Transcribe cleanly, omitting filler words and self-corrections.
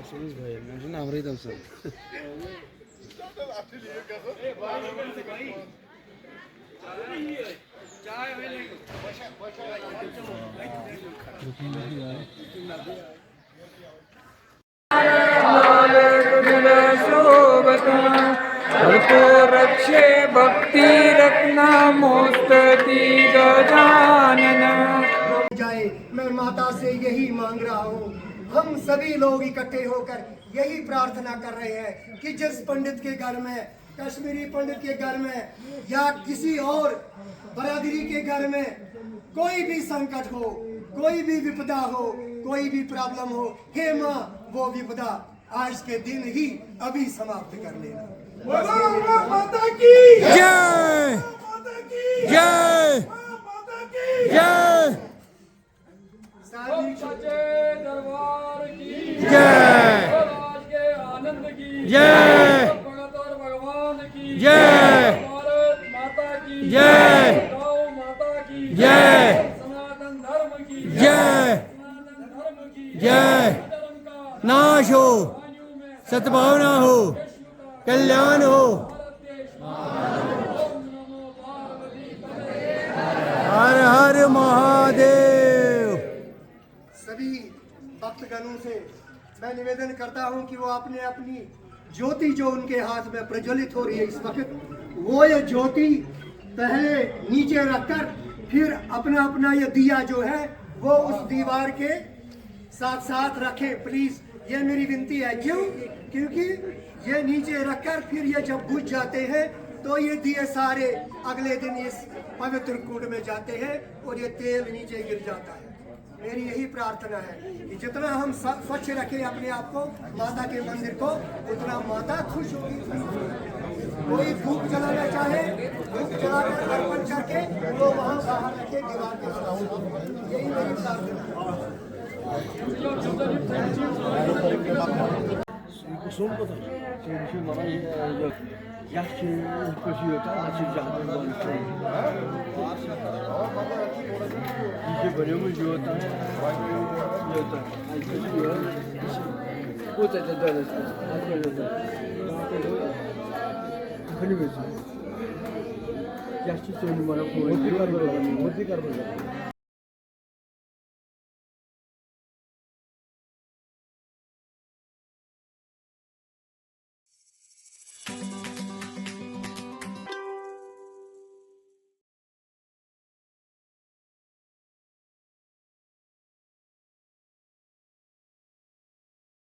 Sunuş भाई मैं सुना आवरी तो सर को रक्षे भक्ति रत्ना मोस्तती गजानन। जाए मैं माता से यही मांग रहा हूँ। हम सभी लोग इकट्ठे होकर यही प्रार्थना कर रहे हैं कि जिस पंडित के घर में, कश्मीरी पंडित के घर में या किसी और बरादरी के घर में कोई भी संकट हो, कोई भी विपदा हो, कोई भी प्रॉब्लम हो, हे माँ वो विपदा आज के दिन ही अभी समाप्त कर लेना। माता की जय, माता की जय, माता की जय, सच्चे दरबार की जय, राज के आनंद की जय, भगत और भगवान की जय, भारत माता की जय, गौ माता की जय, सनातन धर्म की जय, सनातन धर्म की जय, धर्म का नाश हो, सद्भावना हो, कल्याण हो। हर हर महादेव। सभी भक्तगणों से मैं निवेदन करता हूं कि वो अपने अपनी ज्योति जो उनके हाथ में प्रज्वलित हो रही है इस वक्त, वो ये ज्योति पहले नीचे रखकर फिर अपना अपना ये दिया जो है वो उस दीवार के साथ साथ रखें प्लीज। ये मेरी विनती है। क्यों? क्योंकि ये नीचे रखकर फिर ये जब बुझ जाते हैं तो ये दिए सारे अगले दिन इस पवित्र कुंड में जाते हैं और ये तेल नीचे गिर जाता है। मेरी यही प्रार्थना है कि जितना हम स्वच्छ रखें अपने आप को, माता के मंदिर को, उतना माता खुश होगी। कोई धूप जलाना चाहे, धूप जलाकर अर्पण करके तो वहाँ बाहर रखे दीवार के साथ। यही मेरी प्रार्थना है। सुन को तो सुन मारा ये yaxshi ko'rsayotgan natijani bo'lishdi. Iyice bölümü yiyordu. Yiyordu. Ayıklı yiyor. Bu da dönüştü. Ayıklı. Kınımızı. Yaşlı söylüyorum bana. Murti karbon.